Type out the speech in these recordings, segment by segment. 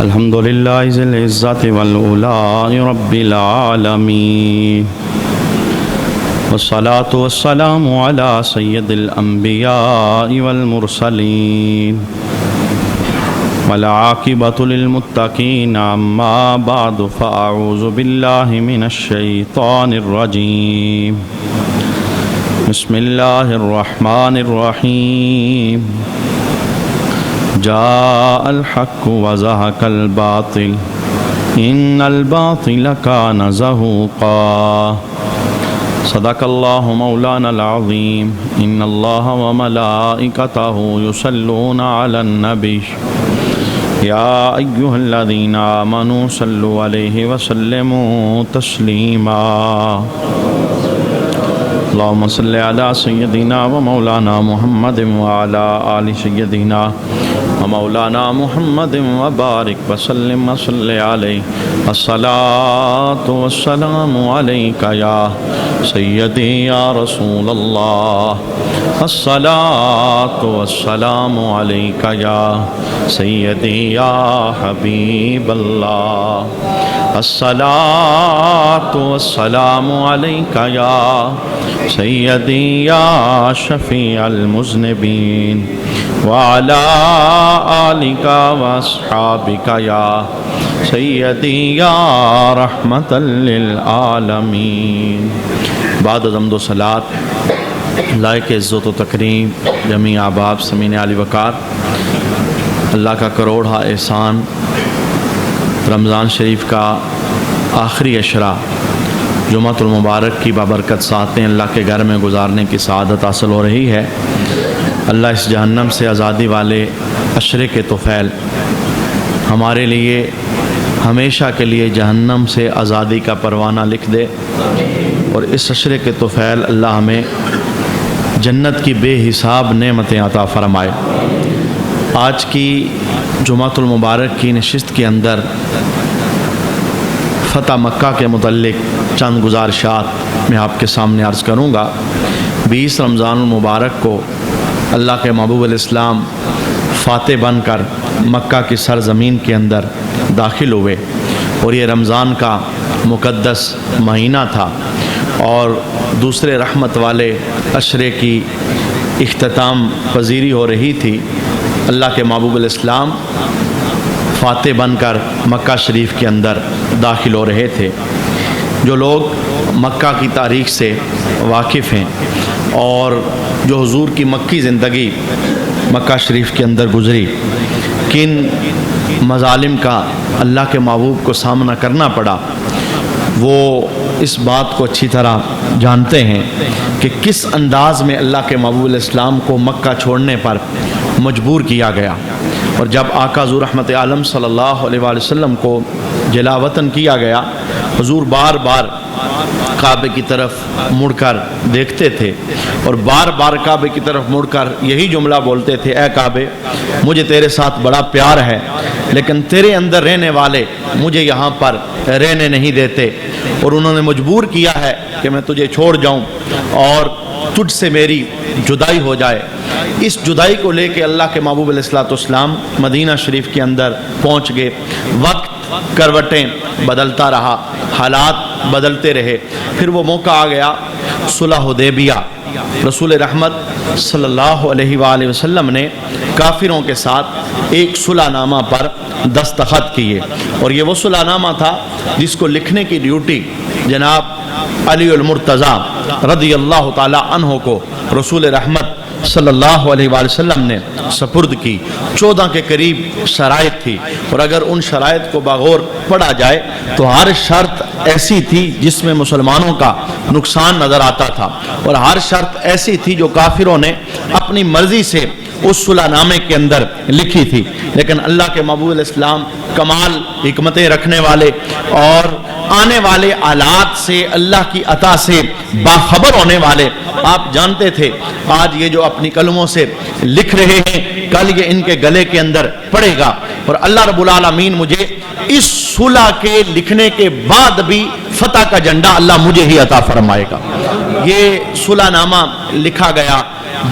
الحمد لله ذي العزة والعلاء رب العالمين والصلاة والسلام على سيد الأنبياء والمرسلين والعاقبة للمتقين أما بعد فأعوذ بالله من الشيطان الرجيم بسم الله الرحمن الرحيم جاء الحق وزهق الباطل إن الباطل كان زهوقا صدق الله مولانا العظيم إن الله وملائكته يصلون على النبي يا أيها الذين آمنوا صلوا عليه وسلموا تسليما اللهم صل على سيدنا ومولانا محمد وعلى آل سيدنا ومولانا محمد وبارك وسلم وصل عليه الصلاة والسلام عليك يا سيدي يا رسول الله الصلاة والسلام عليك يا سيدي يا حبيب الله الصلاة والسلام عليك يا سيدي يا شفيع المذنبين وعلى آلك وأصحابك يا سيدي يا رحمة للعالمين بعد حمد و صلاة لائق عزت و تکریم جمیع احباب سمین علی وقار، اللہ کا کروڑا احسان، رمضان شریف کا آخری عشرہ جمعۃ المبارک کی بابرکت ساعتیں اللہ کے گھر میں گزارنے کی سعادت حاصل ہو رہی ہے۔ اللہ اس جہنم سے آزادی والے عشرے کے طفیل ہمارے لیے ہمیشہ کے لیے جہنم سے آزادی کا پروانہ لکھ دے، اور اس عشرے کے طفیل اللہ ہمیں جنت کی بے حساب نعمتیں عطا فرمائے۔ آج کی جمعۃ المبارک کی نشست کے اندر فتح مکہ کے متعلق چند گزارشات میں آپ کے سامنے عرض کروں گا۔ 20 رمضان المبارک کو اللہ کے محبوب علیہ السلام فاتح بن کر مکہ کی سرزمین کے اندر داخل ہوئے، اور یہ رمضان کا مقدس مہینہ تھا، اور دوسرے رحمت والے عشرے کی اختتام پذیری ہو رہی تھی۔ اللہ کے محبوب علیہ السلام فاتح بن کر مکہ شریف کے اندر داخل ہو رہے تھے۔ جو لوگ مکہ کی تاریخ سے واقف ہیں اور جو حضور کی مکی زندگی مکہ شریف کے اندر گزری، کن مظالم کا اللہ کے محبوب کو سامنا کرنا پڑا، وہ اس بات کو اچھی طرح جانتے ہیں کہ کس انداز میں اللہ کے محبوب علیہ السلام کو مکہ چھوڑنے پر مجبور کیا گیا۔ اور جب آقا حضور رحمت عالم صلی اللہ علیہ وآلہ وسلم کو جلا وطن کیا گیا، حضور بار بار کعبے کی طرف مڑ کر دیکھتے تھے، اور بار بار کعبے کی طرف مڑ کر یہی جملہ بولتے تھے، اے کعبے، مجھے تیرے ساتھ بڑا پیار ہے، لیکن تیرے اندر رہنے والے مجھے یہاں پر رہنے نہیں دیتے، اور انہوں نے مجبور کیا ہے کہ میں تجھے چھوڑ جاؤں اور تجھ سے میری جدائی ہو جائے۔ اس جدائی کو لے کے اللہ کے محبوب علیہ السلام مدینہ شریف کے اندر پہنچ گئے۔ وقت کروٹیں بدلتا رہا، حالات بدلتے رہے، پھر وہ موقع آ گیا صلح حدیبیہ۔ رسول رحمت صلی اللہ علیہ وآلہ وسلم نے کافروں کے ساتھ ایک صلح نامہ پر دستخط کیے، اور یہ وہ صلح نامہ تھا جس کو لکھنے کی ڈیوٹی جناب علی المرتضیٰ رضی اللہ تعالی عنہ کو رسول رحمت صلی اللہ علیہ وآلہ وسلم نے سپرد کی۔ 14 کے قریب شرائط تھی، اور اگر ان شرائط کو بغور پڑھا جائے تو ہر شرط ایسی تھی جس میں مسلمانوں کا نقصان نظر آتا تھا، اور ہر شرط ایسی تھی جو کافروں نے اپنی مرضی سے اس صلح نامے کے اندر لکھی تھی۔ لیکن اللہ کے محبوب علیہ السلام کمال حکمتیں رکھنے والے اور آنے والے آلات سے اللہ کی عطا سے باخبر ہونے والے، آپ جانتے تھے آج یہ جو اپنی قلموں سے لکھ رہے ہیں، کل یہ ان کے گلے کے اندر پڑے گا، اور اللہ رب العالمین مجھے اس صلح کے لکھنے کے بعد بھی فتح کا جھنڈا اللہ مجھے ہی عطا فرمائے گا۔ یہ صلح نامہ لکھا گیا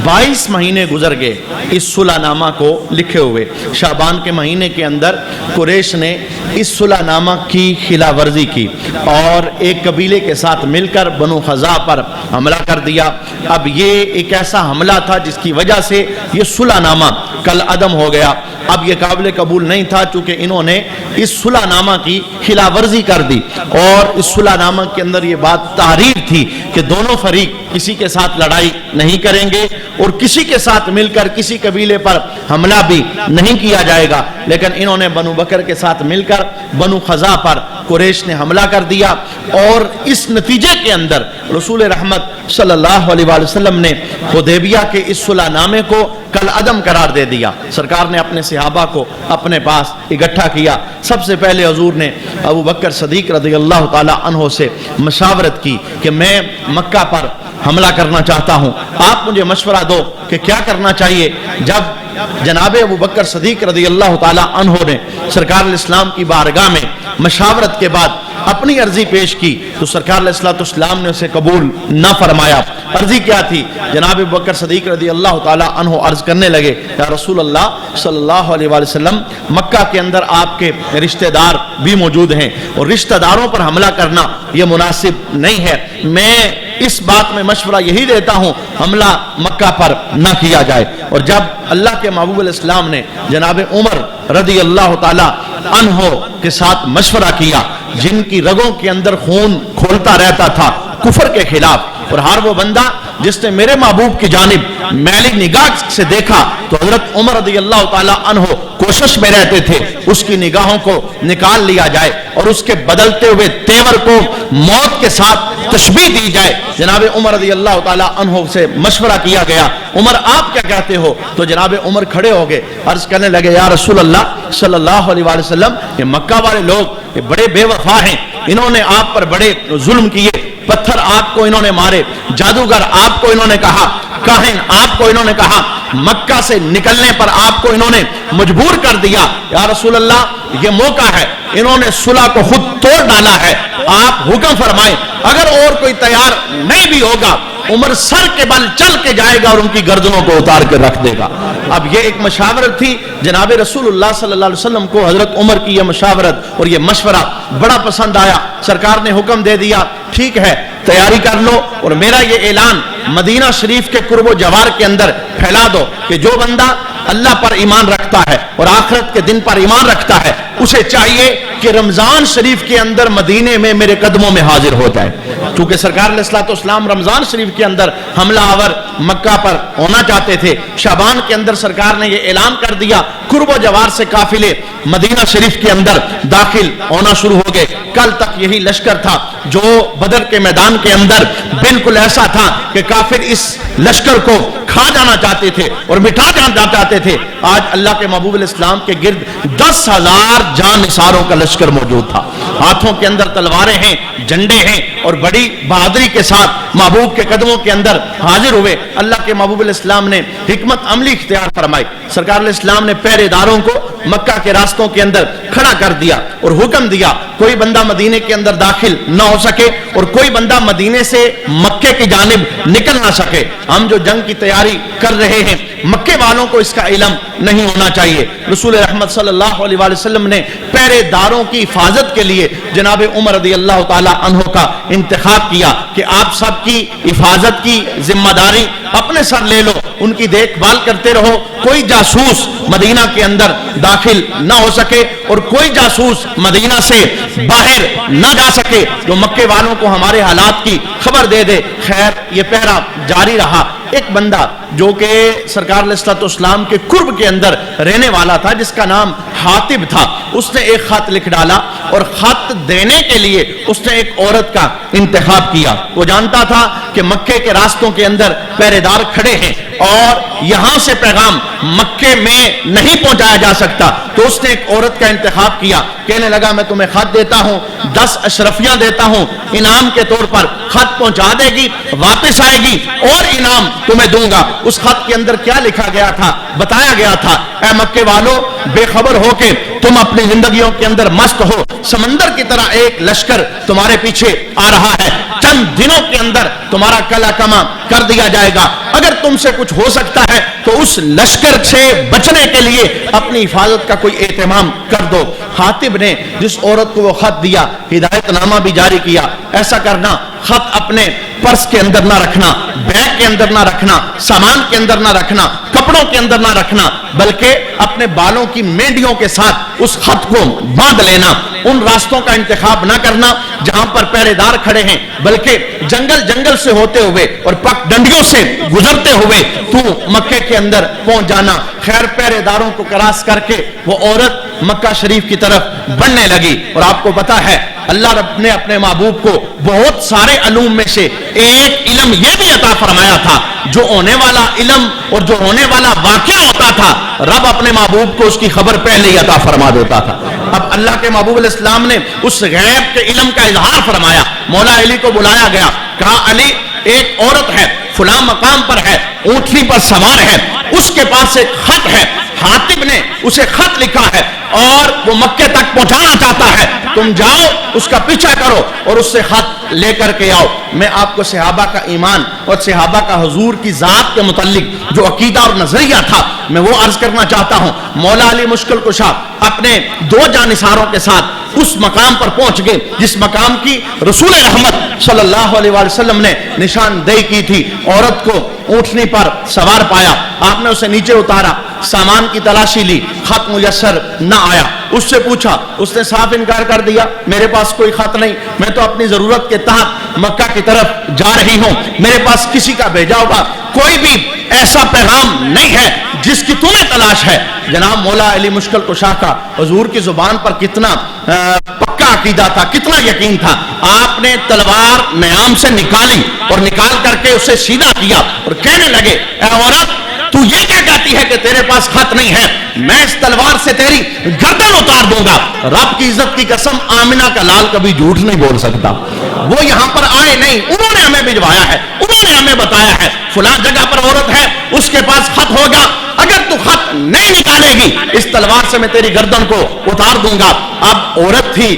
22 مہینے گزر گئے اس صلح نامہ کو لکھے ہوئے. شعبان کے مہینے کے اندر قریش نے اس صلح نامہ کی خلاف ورزی کی اور ایک قبیلے کے ساتھ مل کر بنو خزاع پر حملہ کر دیا. اب یہ ایک ایسا حملہ تھا جس کی وجہ سے یہ صلح نامہ کل عدم ہو گیا. اب یہ قابل قبول نہیں تھا چونکہ انہوں نے اس صلح نامہ کی خلاف ورزی کر دی اور اس صلح نامہ کے اندر یہ بات تحریر تھی کہ دونوں فریق کسی کے ساتھ لڑائی نہیں کریں گے اور کسی کے ساتھ مل کر کسی قبیلے پر حملہ بھی نہیں کیا جائے گا. لیکن انہوں نے بنو بکر کے ساتھ مل کر بنو خزاع پر قریش نے حملہ کر دیا اور اس نتیجے کے اندر رسول رحمت صلی اللہ علیہ وآلہ وسلم نے حدیبیہ کے اس صلح نامے کو کل عدم قرار دے دیا. سرکار نے اپنے صحابہ کو اپنے پاس اکٹھا کیا. سب سے پہلے حضور نے ابو بکر صدیق رضی اللہ تعالی عنہ سے مشاورت کی کہ میں مکہ پر حملہ کرنا چاہتا ہوں, آپ مجھے مشورہ دو کہ کیا کرنا چاہیے. جب جناب ابو بکر صدیق رضی اللہ تعالی عنہ نے سرکار الاسلام کی بارگاہ میں مشاورت کے بعد اپنی عرضی پیش کی تو سرکار علیہ السلام نے اسے قبول نہ فرمایا. عرضی کیا تھی؟ جناب ابو بکر صدیق رضی اللہ تعالی عنہ عرض کرنے لگے یا رسول اللہ صلی اللہ علیہ وآلہ وسلم, مکہ کے اندر آپ کے رشتہ دار بھی موجود ہیں اور رشتہ داروں پر حملہ کرنا یہ مناسب نہیں ہے. میں اس بات میں مشورہ یہی دیتا ہوں حملہ مکہ پر نہ کیا جائے. اور جب اللہ کے محبوب علیہ السلام نے جناب عمر رضی اللہ تعالی عنہ کے ساتھ مشورہ کیا جن کی رگوں کے اندر خون کھولتا رہتا تھا کفر کے خلاف, اور ہر وہ بندہ جس نے میرے محبوب کی جانب میلی نگاہ سے دیکھا تو حضرت عمر رضی اللہ تعالی عنہ کوشش میں رہتے تھے اس کی نگاہوں کو نکال لیا جائے اور اس کے بدلتے ہوئے تیور کو موت کے ساتھ تشبیہ دی جائے. جناب عمر رضی اللہ تعالی عنہ سے مشورہ کیا گیا, عمر آپ کیا کہتے ہو؟ تو جناب عمر کھڑے ہو گئے, عرض کرنے لگے یا رسول اللہ صلی اللہ علیہ وآلہ وسلم, یہ مکہ والے لوگ یہ بڑے بے وفا ہیں, انہوں نے آپ پر بڑے ظلم کیے, پتھر آپ کو انہوں نے مارے, جادوگر آپ کو انہوں نے کہا, کاہن آپ کو انہوں نے کہا, مکہ سے نکلنے پر آپ کو انہوں نے مجبور کر دیا. یا رسول اللہ یہ موقع ہے, انہوں نے صلح کو خود توڑ ڈالا ہے, آپ حکم فرمائیں, اگر اور کوئی تیار نہیں بھی ہوگا عمر سر کے بل چل کے جائے گا اور ان کی گردنوں کو اتار کے رکھ دے گا. اب یہ ایک مشاورت تھی. جناب رسول اللہ صلی اللہ علیہ وسلم کو حضرت عمر کی یہ مشاورت اور یہ مشورہ بڑا پسند آیا. سرکار نے حکم دے دیا ٹھیک ہے تیاری کر لو اور میرا یہ اعلان مدینہ شریف کے قرب و جوار کے اندر پھیلا دو کہ جو بندہ اللہ پر ایمان رکھتا ہے اور آخرت کے دن پر ایمان رکھتا ہے اسے چاہیے کہ رمضان شریف کے اندر مدینے میں میرے قدموں میں حاضر ہو جائے. چونکہ سرکار علیہ السلام رمضان شریف کے اندر حملہ آور مکہ پر ہونا چاہتے تھے. شعبان کے اندر سرکار نے یہ اعلان کر دیا قرب و جوار سے قافلے مدینہ شریف کے اندر داخل ہونا شروع ہو گئے. کل تک یہی لشکر تھا جو بدر کے میدان کے اندر بالکل ایسا تھا کہ کافر اس لشکر کو کھا جانا چاہتے تھے اور مٹا جانا چاہتے تھے. آج اللہ کے محبوب علیہ السلام کے گرد 10,000 جان نثاروں کا لشکر موجود تھا. ہاتھوں کے اندر تلواریں ہیں, جھنڈے ہیں اور بڑی بہادری کے ساتھ محبوب کے قدموں کے اندر حاضر ہوئے. اللہ کے محبوب علیہ السلام نے حکمت عملی اختیار فرمائی. سرکار علیہ السلام نے پہرے داروں کو مکہ کے راستوں کے اندر کھڑا کر دیا اور حکم دیا کوئی بندہ مدینے کے اندر داخل نہ ہو سکے اور کوئی بندہ مدینے سے مکے کی جانب نکل نہ سکے. ہم جو جنگ کی تیاری کر رہے ہیں مکے والوں کو اس کا علم نہیں ہونا چاہیے. رسول رحمت صلی اللہ علیہ وآلہ وسلم نے پہرے داروں کی حفاظت کے لیے جناب عمر رضی اللہ تعالی عنہ کا انتخاب کیا کہ آپ سب کی حفاظت کی ذمہ داری اپنے سر لے لو, ان کی دیکھ بھال کرتے رہو, کوئی جاسوس مدینہ کے اندر داخل نہ ہو سکے اور کوئی جاسوس مدینہ سے باہر نہ جا سکے جو مکے والوں کو ہمارے حالات کی خبر دے دے. خیر یہ پہرا جاری رہا. ایک بندہ جو کہ سرکار علیہ السلام کے قرب کے اندر رہنے والا تھا جس کا نام حاتب تھا, اس نے ایک خط لکھ ڈالا اور خط دینے کے لیے اس نے ایک عورت کا انتخاب کیا. وہ جانتا تھا کہ مکے کے راستوں کے اندر پہرے دار کھڑے ہیں اور یہاں سے پیغام مکے میں نہیں پہنچایا جا سکتا. تو اس نے ایک عورت کا انتخاب کیا، کہنے لگا میں تمہیں خط دیتا ہوں، 10 اشرفیاں دیتا ہوں انعام کے طور پر، خط پہنچا دے گی، واپس آئے گی اور انعام تمہیں دوں گا۔ اس خط کے اندر کیا لکھا گیا تھا؟ بتایا گیا تھا اے مکے والو، بے خبر ہو کے تم اپنی زندگیوں کے اندر مست ہو، سمندر کی طرح ایک لشکر تمہارے پیچھے آ رہا ہے، چند دنوں کے اندر تمہارا کلا کما کر دیا جائے گا، اگر تم سے کچھ ہو سکتا ہے تو اس لشکر سے بچنے کے لیے اپنی حفاظت کا کوئی اہتمام کر دو۔ حاطب نے جس عورت کو وہ خط دیا، ہدایت نامہ بھی جاری کیا، ایسا کرنا، خط اپنے پرس کے اندر نہ رکھنا، بیگ کے اندر نہ رکھنا، سامان کے اندر نہ رکھنا، کپڑوں کے اندر نہ رکھنا، بلکہ اپنے بالوں کی مینڈیوں کے ساتھ اس خط کو باندھ لینا، ان راستوں کا انتخاب نہ کرنا جہاں پر پہرے دار کھڑے ہیں، بلکہ جنگل سے ہوتے ہوئے اور پک ڈنڈیوں سے گزرتے ہوئے تو مکے کے اندر پہنچ جانا۔ خیر پہرے داروں کو کراس کر کے وہ عورت مکہ شریف کی طرف بڑھنے لگی، اور آپ کو پتا ہے اللہ رب نے اپنے محبوب کو بہت سارے علوم میں سے ایک علم یہ بھی عطا فرمایا تھا، جو ہونے والا علم اور جو ہونے والا واقعہ ہوتا تھا رب اپنے محبوب کو اس کی خبر پہلے ہی عطا فرما دیتا تھا۔ اب اللہ کے محبوب علیہ السلام نے اس غیب کے علم کا اظہار فرمایا، مولا علی کو بلایا گیا، کہا علی ایک عورت ہے، فلاں مقام پر ہے، اونٹنی پر سوار ہے، اس کے پاس ایک خط ہے، حاطب نے اسے خط لکھا ہے اور وہ مکے تک پہنچانا چاہتا ہے، تم جاؤ اس کا پیچھا کرو اور اس سے خط لے کر کے آؤ۔ میں آپ کو صحابہ کا ایمان اور صحابہ کا حضور کی ذات کے متعلق جو عقیدہ اور نظریہ تھا میں وہ عرض کرنا چاہتا ہوں۔ مولا علی مشکل کشا اپنے 2 جانثاروں کے ساتھ اس مقام پر پہنچ گئے جس مقام کی رسول رحمت صلی اللہ علیہ وسلم نے نشاندہی کی تھی۔ عورت کو اونٹنی پر سوار پایا، آپ نے اسے نیچے اتارا، سامان کی تلاشی لی، خط میسر نہ آیا، اس سے پوچھا، اس نے صاف انکار کر دیا، میرے پاس کوئی خط نہیں، میں تو اپنی ضرورت کے تحت مکہ کی طرف جا رہی ہوں، میرے پاس کسی کا بھیجا ہوگا کوئی بھی ایسا پیغام نہیں ہے جس کی تمہیں تلاش ہے۔ جناب مولا علی مشکل کشا کا حضور کی زبان پر کتنا پکا عقیدہ تھا، کتنا یقین تھا، آپ نے تلوار نیام سے نکالی اور نکال کر کے اسے سیدھا کیا اور کہنے لگے اے عورت تو یہ کیا کہتی ہے کہ تیرے پاس خط نہیں ہے؟ میں اس تلوار سے تیری گردن اتار دوں گا۔ رب کی عزت کی قسم آمنہ کا لال کبھی جھوٹ نہیں بول سکتا، وہ یہاں پر آئے نہیں، انہوں نے ہمیں بھجوایا ہے، انہوں نے ہمیں بتایا ہے فلاں جگہ پر عورت ہے، اس کے پاس خط ہوگا، اگر تو خط نہیں نکالے گی اس تلوار سے میں تیری گردن کو اتار دوں گا۔ اب عورت تھی،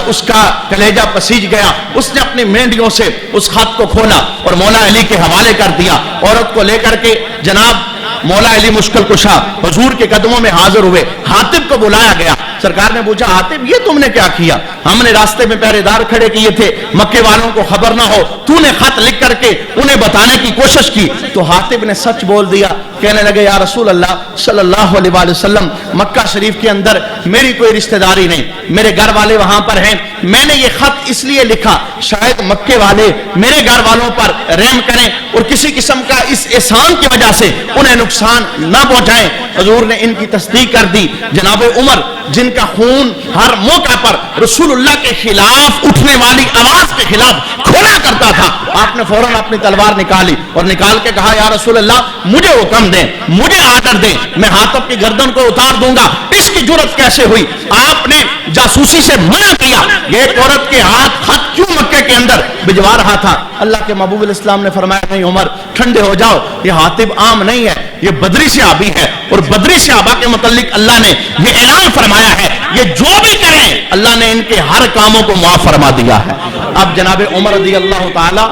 اس کا کلیجہ پسیج گیا، اس نے اپنی مینڈیوں سے اس خط کو کھولا اور مولا علی کے حوالے کر دیا۔ عورت کو لے کر کے جناب مولا علی مشکل کشا حضور کے قدموں میں حاضر ہوئے، حاطب کو بلایا گیا، سرکار نے پوچھا حاطب یہ تم نے کیا کیا؟ ہم نے راستے میں پہرے دار کھڑے کیے تھے، مکے والوں کو خبر نہ ہو، تو نے خط لکھ کر کے انہیں بتانے کی کوشش کی۔ تو حاطب نے سچ بول دیا، کہنے لگے یا رسول اللہ صلی اللہ علیہ وآلہ وسلم مکہ شریف کے اندر میری کوئی رشتہ داری نہیں، میرے گھر والے وہاں پر ہیں، میں نے یہ خط اس لیے لکھا شاید مکے والے میرے گھر والوں پر رحم کریں اور کسی قسم کا اس احسان کی وجہ سے انہیں نقصان نہ پہنچائیں۔ حضور نے ان کی تصدیق کر دی۔ جناب عمر جن کا خون ہر موقع پر رسول اللہ کے خلاف اٹھنے والی آواز کے خلاف کھولا کرتا تھا، آپ نے فوراً اپنی تلوار نکالی اور نکال کے کہا یا رسول اللہ مجھے حکم دیں، مجھے آرڈر دیں، میں حاطب کی گردن کو اتار دوں گا۔ اس کی جرت کیسے ہوئی؟ آپ نے جاسوسی سے منع کیا، یہ ایک عورت کے ہاتھ خط کیوں مکے کے اندر بھجوا رہا تھا؟ اللہ کے محبوب علیہ السلام نے فرمایا نہیں عمر ٹھنڈے ہو جاؤ، یہ حاطب عام نہیں ہے، یہ بدری صحابی ہے، اور بدری صحابہ کے متعلق اللہ نے یہ اعلان فرمایا ہے یہ جو بھی کریں اللہ نے ان کے ہر کاموں کو معاف فرما دیا ہے۔ اب جناب عمر رضی اللہ تعالی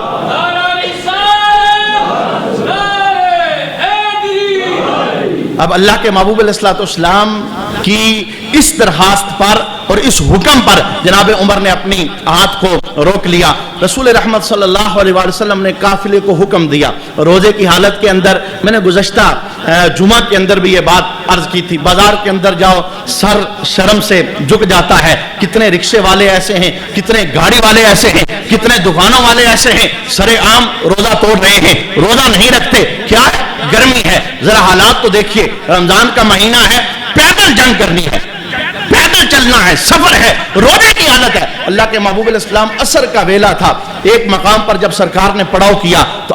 اب اللہ کے محبوب علیہ السلام کی اس درخواست پر اور اس حکم پر جناب عمر نے اپنی ہاتھ کو روک لیا۔ رسول رحمت صلی اللہ علیہ وسلم نے قافلے کو حکم دیا روزے کی حالت کے اندر، میں نے گزشتہ جمعہ کے اندر بھی یہ بات عرض کی تھی، بازار کے اندر جاؤ سر شرم سے جھک جاتا ہے، کتنے رکشے والے ایسے ہیں، کتنے گاڑی والے ایسے ہیں، کتنے دکانوں والے ایسے ہیں سرے عام روزہ توڑ رہے ہیں، روزہ نہیں رکھتے، کیا ہے گرمی ہے، ذرا حالات تو دیکھیے، رمضان کا مہینہ ہے، پیدل جنگ کرنی ہے، پیدل چلنا ہے، سفر ہے، روزے کی حالت ہے۔ اللہ کے محبوب علیہ السلام عصر کا ویلا تھا، ایک مقام پر جب سرکار نے پڑاؤ کیا تو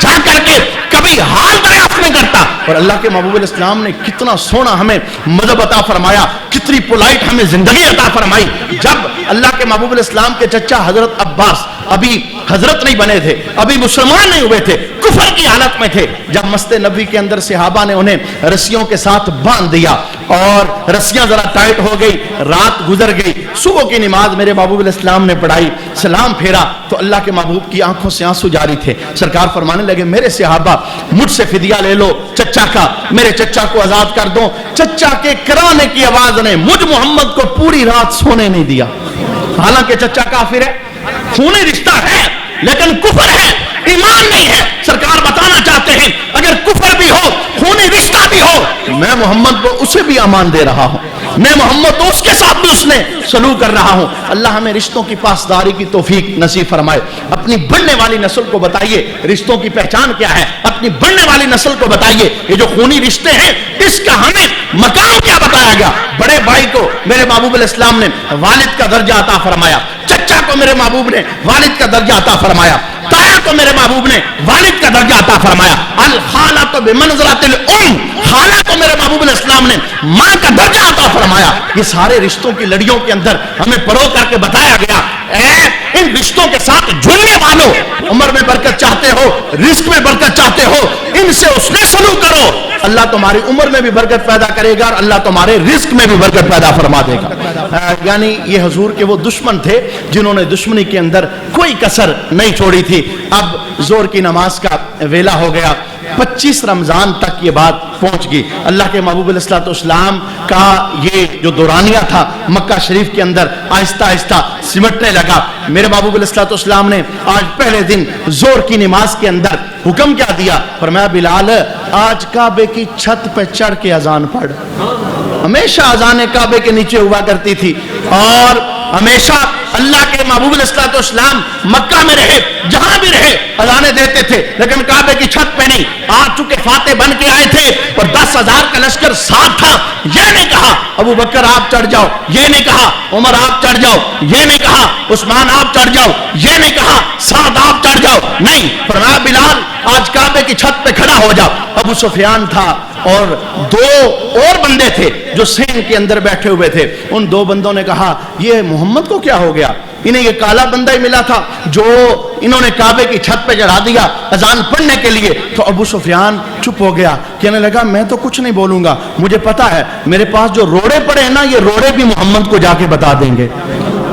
جا کر کے کبھی حال دریافت نہیں کرتا. اور اللہ کے محبوب علیہ السلام نے کتنا سونا ہمیں مذہب عطا فرمایا, کتنی پولائٹ ہمیں زندگی عطا فرمائی. جب اللہ کے محبوب علیہ السلام کے چچا حضرت عباس ابھی حضرت نہیں بنے تھے, ابھی مسلمان نہیں ہوئے تھے, کفر کی حالت میں تھے, جب مسجد نبوی کے اندر صحابہ نے انہیں رسیوں کے ساتھ باندھ دیا اور رسیاں ذرا ٹائٹ ہو گئی, رات گزر گئی, صبح کی نماز میرے محبوب علیہ السلام نے پڑھائی, سلام پھیرا تو اللہ کے محبوب کی آنکھوں سے آنسو جاری تھے. سرکار فرمانے لگے میرے صحابہ مجھ سے فدیہ لے لو چچا کا, میرے چچا کو آزاد کر دو. چچا کے کرانے کی آواز نے مجھ محمد کو پوری رات سونے نہیں دیا. حالانکہ چچا کافر ہے, خونی رشتہ ہے لیکن کفر ہے, ایمان نہیں ہے. سرکار بتانا چاہتے ہیں اگر کفر بھی ہو, خونی رشتہ بھی ہو, میں محمد کو اسے بھی امان دے رہا ہوں, میں محمد تو اس کے ساتھ بھی اس نے سلوک کر رہا ہوں. اللہ ہمیں رشتوں کی پاسداری کی توفیق نصیب فرمائے. اپنی بڑھنے والی نسل کو بتائیے رشتوں کی پہچان کیا ہے, اپنی بڑھنے والی نسل کو بتائیے یہ جو خونی رشتے ہیں اس کا ہمیں مقام کیا بتایا گیا. بڑے بھائی کو میرے محبوب علیہ السلام نے والد کا درجہ عطا فرمایا, چچا کو میرے محبوب نے والد کا درجہ عطا فرمایا, تایا کو میرے محبوب نے والد کا درجہ عطا فرمایا. الخالۃ بمنزلۃ الام, خالہ کو میرے محبوب علیہ السلام نے ماں کا درجہ عطا فرمایا. یہ سارے رشتوں کی لڑیوں کے اندر ہمیں پرو کر کے بتایا گیا اے ان رشتوں کے ساتھ جڑنے والوں, عمر میں برکت چاہتے ہو, رزق میں برکت چاہتے ہو, ان سے اس نے سلوک کرو, اللہ تمہاری عمر میں بھی برکت پیدا کرے گا اور اللہ تمہارے رزق میں بھی برکت پیدا فرما دے گا. یعنی یہ حضور کے وہ دشمن تھے جنہوں نے دشمنی کے اندر کوئی کسر نہیں چھوڑی تھی. اب زور کی نماز کا ویلا ہو گیا, 25 رمضان تک یہ بات پہنچ گئی. اللہ کے محبوب علیہ الصلوۃ والسلام کا یہ جو دورانیہ تھا مکہ شریف کے اندر آہستہ آہستہ سمٹنے لگا. میرے محبوب علیہ الصلوۃ والسلام نے آج پہلے دن زور کی نماز کے اندر حکم کیا دیا, فرمایا بلال آج کعبے کی چھت پہ چڑھ کے اذان پڑھ. ہمیشہ اذانیں کعبے کے نیچے ہوا کرتی تھی اور ہمیشہ اللہ کے محبوب علیہ الصلوۃ والسلام مکہ میں رہے, جہاں بھی رہے اذانیں دیتے تھے, لیکن کعبے کی چھت پہ نہیں. آج چونکہ فاتح بن کے آئے تھے اور 10,000 کا لشکر ساتھ تھا, یہ نہیں کہا ابو بکر آپ چڑھ جاؤ, یہ نہیں کہا عمر آپ چڑھ جاؤ, یہ نہیں کہا عثمان آپ چڑھ جاؤ, یہ نہیں کہا سعد آپ چڑھ جاؤ, نہیں, فرمایا بلال آج کعبے کی چھت پہ کھڑا ہو جاؤ. ابو سفیان تھا اور 2 اور بندے تھے جو سین کے اندر بیٹھے ہوئے تھے. ان 2 بندوں نے کہا یہ محمد کو کیا ہو گیا, انہیں یہ کالا بندہ ہی ملا تھا جو انہوں نے کعبے کی چھت پہ چڑھا دیا اذان پڑھنے کے لیے. تو ابو سفیان چپ ہو گیا, کہنے لگا میں تو کچھ نہیں بولوں گا, مجھے پتا ہے میرے پاس جو روڑے پڑے ہیں نا یہ روڑے بھی محمد کو جا کے بتا دیں گے.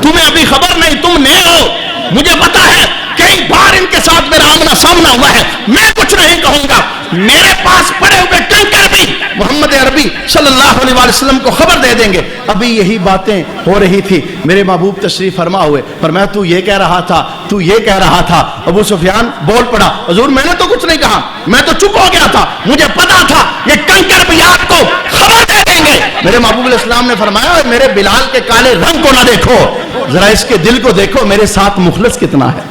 تمہیں ابھی خبر نہیں, تم نئے ہو, مجھے پتا ہے کئی بار ان کے ساتھ میرا آمنا سامنا ہوا ہے, میں کچھ نہیں کہوں گا, میرے پاس پڑے ہوئے ٹینکر بھی محمد عربی صلی اللہ علیہ وسلم کو خبر دے دیں گے. ابھی یہی باتیں ہو رہی تھی, میرے محبوب تشریف فرما ہوئے, فرمایا تو یہ کہہ رہا تھا, تو یہ کہہ رہا تھا. ابو سفیان بول پڑا, حضور میں نے تو کچھ نہیں کہا, میں تو چپ ہو گیا تھا, مجھے پتا تھا یہ کنکر بھی آپ کو خبر دے دیں گے. میرے محبوب علیہ السلام نے فرمایا میرے بلال کے کالے رنگ کو نہ دیکھو, ذرا اس کے دل کو دیکھو, میرے ساتھ مخلص کتنا ہے.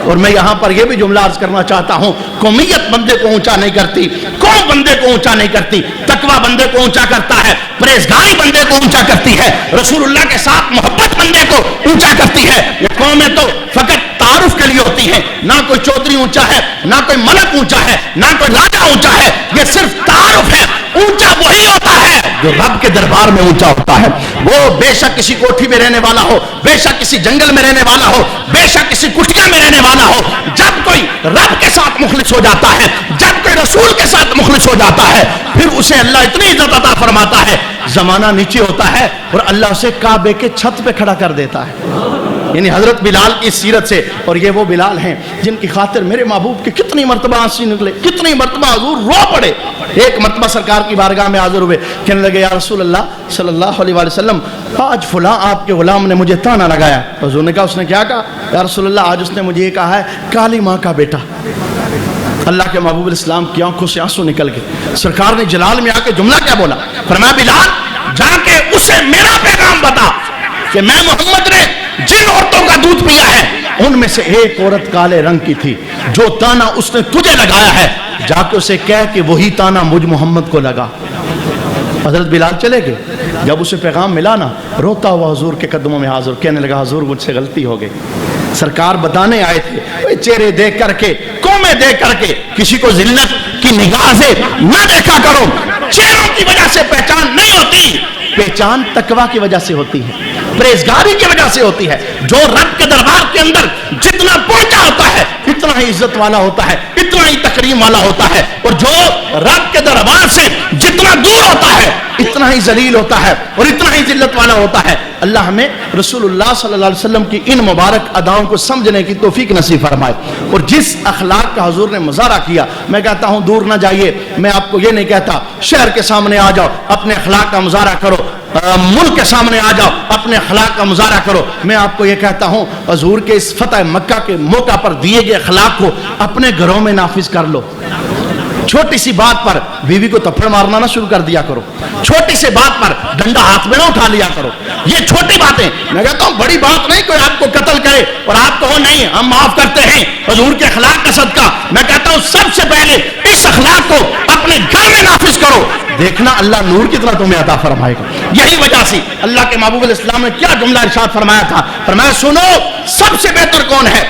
اور میں یہاں پر یہ بھی جملہ عرض کرنا چاہتا ہوں, قومیت بندے کو اونچا نہیں کرتی, قوم بندے کو اونچا نہیں کرتی, تقوی بندے کو اونچا کرتا ہے, پرہیزگاری بندے کو اونچا کرتی ہے, رسول اللہ کے ساتھ محبت بندے کو اونچا کرتی ہے. یہ قومیں تو فقط تعارف کے لیے ہوتی ہیں, نہ کوئی چودھری اونچا ہے, نہ کوئی ملک اونچا ہے, نہ کوئی راجا اونچا ہے, یہ صرف تعارف ہے. اونچا وہی ہوتا ہے جو رب کے دربار میں اونچا ہوتا ہے. وہ بے شک کسی کوٹھی میں رہنے والا ہو, بے شک کسی جنگل میں رہنے والا ہو, بے شک کسی کٹیا میں رہنے والا ہو, جب کوئی رب کے ساتھ مخلص ہو جاتا ہے, جب کوئی رسول کے ساتھ مخلص ہو جاتا ہے, پھر اسے اللہ اتنی عزت عطا فرماتا ہے, زمانہ نیچے ہوتا ہے اور اللہ اسے کعبے کے چھت پہ کھڑا کر دیتا ہے. یعنی حضرت بلال کی سیرت سے, اور یہ وہ بلال ہیں جن کی خاطر میرے محبوب کے کتنی مرتبہ آنسو نکلے, کتنی مرتبہ حضور رو پڑے. ایک مرتبہ سرکار کی بارگاہ میں حاضر ہوئے, کہنے لگے یا رسول اللہ صلی اللہ علیہ وسلم آج فلاں آپ کے غلام نے مجھے تانا لگایا. حضور نے کہا اس نے کیا کہا؟ یا رسول اللہ آج اس نے مجھے یہ کہا ہے کالی ماں کا بیٹا. اللہ کے محبوب علیہ السلام کی آنکھوں سے آنسو نکل گئے. سرکار نے جلال میں آ کے جملہ کیا بولا, فرمایا بلال جا کے اسے میرا پیغام بتا کہ میں محمد نے جن عورتوں کا دودھ پیا ہے ان میں سے ایک عورت کالے رنگ کی تھی, جو تانا اس نے تجھے لگایا ہے جا کے اسے کہہ کہ وہی تانا مجھ محمد کو لگا. حضرت بلال چلے گئے. جب اسے پیغام ملا نا, روتا ہوا حضور کے قدموں میں حاضر, کہنے لگا حضور مجھ سے غلطی ہو گئی, سرکار بتانے آئے تھے چہرے دیکھ کر کے، قومیں دیکھ کر کے کسی کو ذلت کی نگاہ سے نہ دیکھا کرو. چہروں کی وجہ سے پہچان نہیں ہوتی، پہچان تقویٰ کی وجہ سے ہوتی ہے، پرہیزگاری کی وجہ سے ہوتی ہے. جو رب کے دربار کے اندر جتنا پہنچا ہوتا ہے اتنا ہی عزت والا ہوتا ہے، اتنا ہی تکریم والا ہوتا ہے، اور جو رب کے دربار سے جتنا دور ہوتا ہے اتنا ہی ذلیل ہوتا ہے اور اتنا ہی ذلت والا ہوتا ہے. اللہ ہمیں رسول اللہ صلی اللہ علیہ وسلم کی ان مبارک اداؤں کو سمجھنے کی توفیق نصیب فرمائے. اور جس اخلاق کا حضور نے مظاہرہ کیا، میں کہتا ہوں دور نہ جائیے. میں آپ کو یہ نہیں کہتا شہر کے سامنے آ جاؤ اپنے اخلاق کا مظاہرہ کرو، ملک کے سامنے آ جاؤ اپنے اخلاق کا مظاہرہ کرو. میں آپ کو یہ کہتا ہوں حضور کے اس فتح مکہ کے موقع پر دیے گئے اخلاق کو اپنے گھروں میں نافذ کر لو. چھوٹی سی بات پر بیوی کو تھپڑ مارنا نہ شروع کر دیا کرو، چھوٹی سی بات پر ڈنڈا ہاتھ میں نہ اٹھا لیا کرو. یہ چھوٹی باتیں، میں کہتا ہوں بڑی بات نہیں کوئی آپ کو قتل کرے اور آپ کہو نہیں ہم معاف کرتے ہیں حضور کے اخلاق کا صدقہ. میں کہتا ہوں سب سے پہلے اس اخلاق کو اپنے گھر میں نافذ کرو، دیکھنا اللہ نور کتنا تمہیں عطا فرمائے گا. یہی وجہ سے اللہ کے محبوب علیہ السلام نے کیا جملہ ارشاد فرمایا تھا؟ فرمایا سنو سب سے بہتر کون ہے؟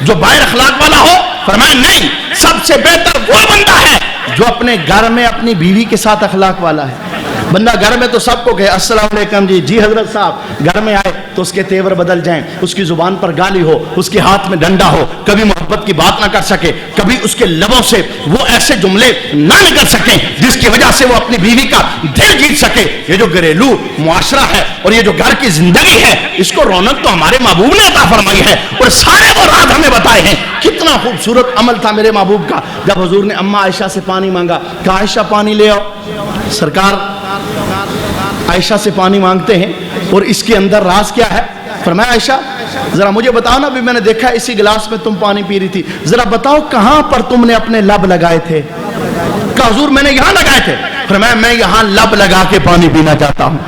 جو باہر اخلاق والا ہو؟ فرمایا نہیں، سب سے بہتر وہ بندہ ہے جو اپنے گھر میں اپنی بیوی کے ساتھ اخلاق والا ہے. بندہ گھر میں تو سب کو کہے السلام علیکم جی حضرت صاحب، گھر میں آئے تو اس کے تیور بدل جائیں، اس کی زبان پر گالی ہو، اس کے ہاتھ میں ڈنڈا ہو، کبھی محبت کی بات نہ کر سکے، کبھی اس کے لبوں سے وہ ایسے جملے نہ نکل سکیں جس کی وجہ سے وہ اپنی بیوی کا دل جیت سکے. یہ جو گھریلو معاشرہ ہے اور یہ جو گھر کی زندگی ہے، اس کو رونق تو ہمارے محبوب نے عطا فرمائی ہے اور سارے وہ راز ہمیں بتائے ہیں. کتنا خوبصورت عمل تھا میرے محبوب کا. جب حضور نے اماں عائشہ سے پانی مانگا، کہا عائشہ پانی لے آؤ. سرکار عائشہ سے پانی مانگتے ہیں اور اس کے اندر راز کیا ہے؟ فرمایا عائشہ ذرا مجھے بتاؤ نا، بھی میں نے دیکھا اسی گلاس میں تم پانی پی رہی تھی، ذرا بتاؤ کہاں پر تم نے اپنے لب لگائے تھے؟ کہا حضور میں نے یہاں لگائے تھے. فرمایا میں یہاں لب لگا کے پانی پینا چاہتا ہوں.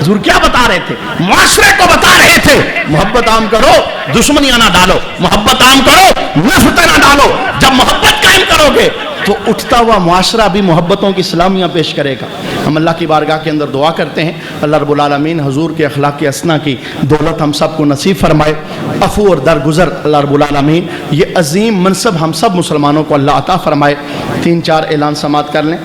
حضور کیا بتا رہے تھے؟ معاشرے کو بتا رہے تھے محبت عام کرو، دشمنیاں نہ ڈالو، محبت عام کرو، نفرتیں نہ ڈالو. جب محبت قائم کرو گے تو اٹھتا ہوا معاشرہ بھی محبتوں کی سلامیاں پیش کرے گا. ہم اللہ کی بارگاہ کے اندر دعا کرتے ہیں اللہ رب العالمین حضور کے اخلاق حسنہ کی دولت ہم سب کو نصیب فرمائے. عفو اور درگزر اللہ رب العالمین یہ عظیم منصب ہم سب مسلمانوں کو اللہ عطا فرمائے. 3-4 اعلان سماعت کر لیں.